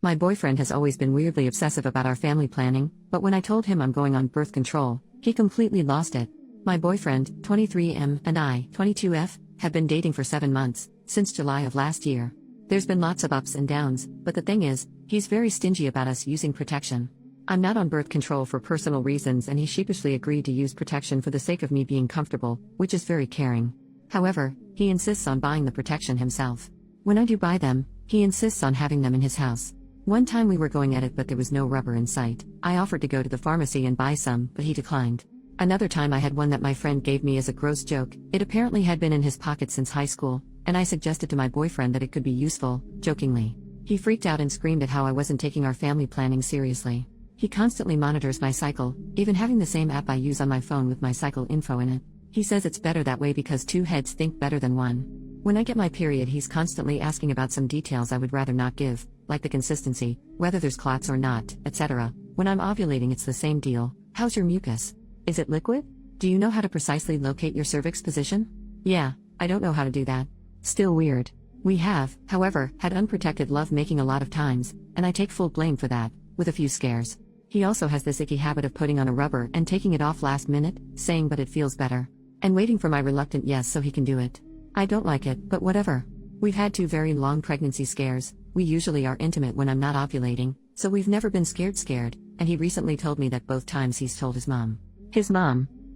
My boyfriend has always been weirdly obsessive about our family planning, but when I told him I'm going on birth control, he completely lost it. My boyfriend, 23M, and I, 22F, have been dating for 7 months, since July of last year. There's been lots of ups and downs, but the thing is, he's very stingy about us using protection. I'm not on birth control for personal reasons, and he sheepishly agreed to use protection for the sake of me being comfortable, which is very caring. However, he insists on buying the protection himself. When I do buy them, he insists on having them in his house. One time we were going at it but there was no rubber in sight. I offered to go to the pharmacy and buy some, but he declined. Another time I had one that my friend gave me as a gross joke. It apparently had been in his pocket since high school, and I suggested to my boyfriend that it could be useful, jokingly. He freaked out and screamed at how I wasn't taking our family planning seriously. He constantly monitors my cycle, even having the same app I use on my phone with my cycle info in it. He says it's better that way because 2 heads think better than 1. When I get my period, he's constantly asking about some details I would rather not give, like the consistency, whether there's clots or not, etc. When I'm ovulating, it's the same deal. How's your mucus? Is it liquid? Do you know how to precisely locate your cervix position? Yeah, I don't know how to do that. Still weird. We have, however, had unprotected love making a lot of times, and I take full blame for that, with a few scares. He also has this icky habit of putting on a rubber and taking it off last minute, saying but it feels better. And waiting for my reluctant yes so he can do it. I don't like it, but whatever. We've had 2 very long pregnancy scares. We usually are intimate when I'm not ovulating, so we've never been scared, and he recently told me that both times he's told his mom,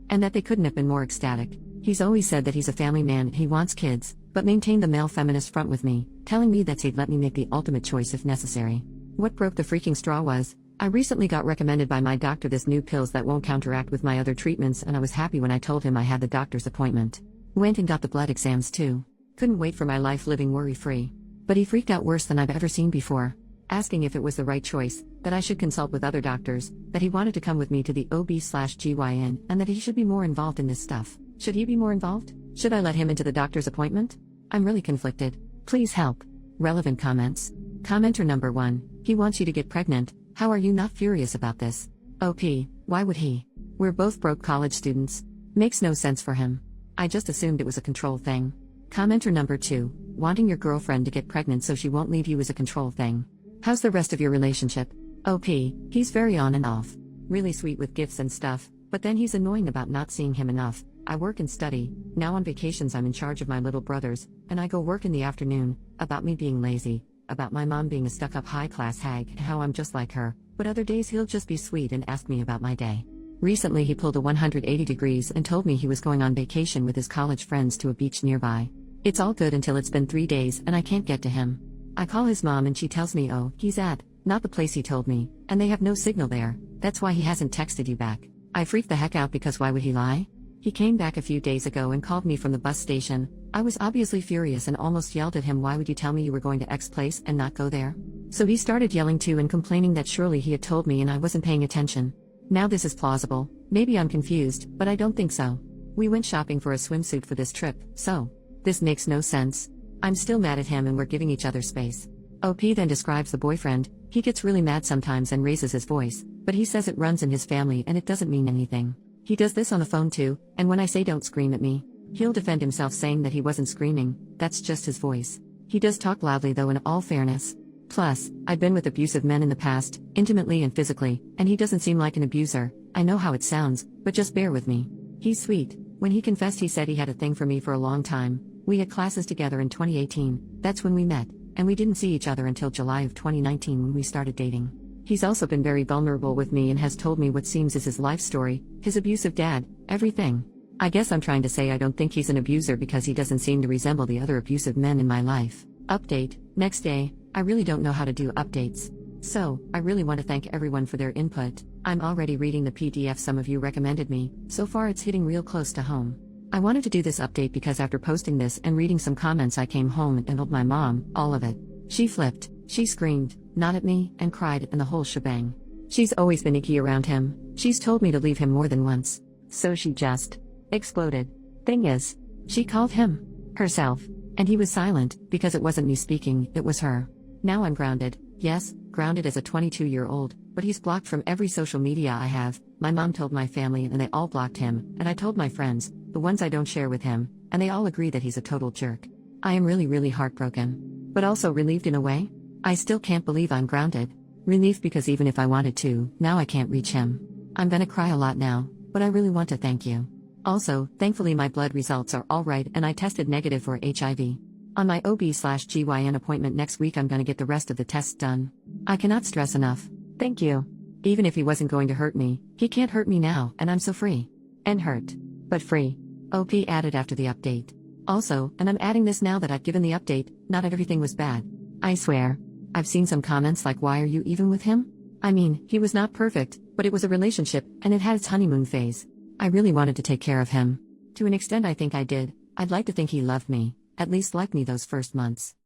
and that they couldn't have been more ecstatic. He's always said that he's a family man and he wants kids, but maintained the male feminist front with me, telling me that he'd let me make the ultimate choice if necessary. What broke the freaking straw was, I recently got recommended by my doctor this new pills that won't counteract with my other treatments, and I was happy when I told him I had the doctor's appointment. Went and got the blood exams too. Couldn't wait for my life living worry-free. But he freaked out worse than I've ever seen before, asking if it was the right choice, that I should consult with other doctors, that he wanted to come with me to the OB/GYN, and that he should be more involved in this stuff. Should he be more involved? Should I let him into the doctor's appointment? I'm really conflicted. Please help. Relevant comments. Commenter number 1, he wants you to get pregnant. How are you not furious about this? OP, why would he? We're both broke college students. Makes no sense for him. I just assumed it was a control thing. Commenter number 2, wanting your girlfriend to get pregnant so she won't leave you is a control thing. How's the rest of your relationship? OP, he's very on and off. Really sweet with gifts and stuff, but then he's annoying about not seeing him enough. I work and study. Now on vacations I'm in charge of my little brothers, and I go work in the afternoon. About me being lazy, about my mom being a stuck-up high-class hag and how I'm just like her, but other days he'll just be sweet and ask me about my day. Recently he pulled a 180 degrees and told me he was going on vacation with his college friends to a beach nearby. It's all good until it's been 3 days and I can't get to him. I call his mom and she tells me he's at, not the place he told me, and they have no signal there. That's why he hasn't texted you back. I freaked the heck out because why would he lie? He came back a few days ago and called me from the bus station. I was obviously furious and almost yelled at him, why would you tell me you were going to X place and not go there? So he started yelling too and complaining that surely he had told me and I wasn't paying attention. Now this is plausible. Maybe I'm confused, but I don't think so. We went shopping for a swimsuit for this trip, so this makes no sense. I'm still mad at him and we're giving each other space. OP then describes the boyfriend. He gets really mad sometimes and raises his voice, but he says it runs in his family and it doesn't mean anything. He does this on the phone too, and when I say don't scream at me, he'll defend himself saying that he wasn't screaming, that's just his voice. He does talk loudly though, in all fairness. Plus, I've been with abusive men in the past, intimately and physically, and he doesn't seem like an abuser. I know how it sounds, but just bear with me. He's sweet. When he confessed, he said he had a thing for me for a long time. We had classes together in 2018, that's when we met, and we didn't see each other until July of 2019 when we started dating. He's also been very vulnerable with me and has told me what seems is his life story, his abusive dad, everything. I guess I'm trying to say I don't think he's an abuser because he doesn't seem to resemble the other abusive men in my life. Update, next day. I really don't know how to do updates. So, I really want to thank everyone for their input. I'm already reading the PDF some of you recommended me. So far it's hitting real close to home. I wanted to do this update because after posting this and reading some comments I came home and told my mom, all of it. She flipped, she screamed, not at me, and cried, and the whole shebang. She's always been icky around him. She's told me to leave him more than once. So she just exploded. Thing is, she called him herself, and he was silent, because it wasn't me speaking, it was her. Now I'm grounded. Yes, grounded as a 22-year-old, but he's blocked from every social media I have. My mom told my family and they all blocked him, and I told my friends, the ones I don't share with him, and they all agree that he's a total jerk. I am really heartbroken. But also relieved in a way. I still can't believe I'm grounded. Relief because even if I wanted to, now I can't reach him. I'm gonna cry a lot now, but I really want to thank you. Also, thankfully my blood results are alright and I tested negative for HIV. On my OB/GYN appointment next week I'm gonna get the rest of the tests done. I cannot stress enough. Thank you. Even if he wasn't going to hurt me, he can't hurt me now, and I'm so free. And hurt. But free. OP added after the update. Also, and I'm adding this now that I've given the update, not everything was bad. I swear. I've seen some comments like, why are you even with him? I mean, he was not perfect, but it was a relationship, and it had its honeymoon phase. I really wanted to take care of him. To an extent I think I did. I'd like to think he loved me, at least liked me those first months.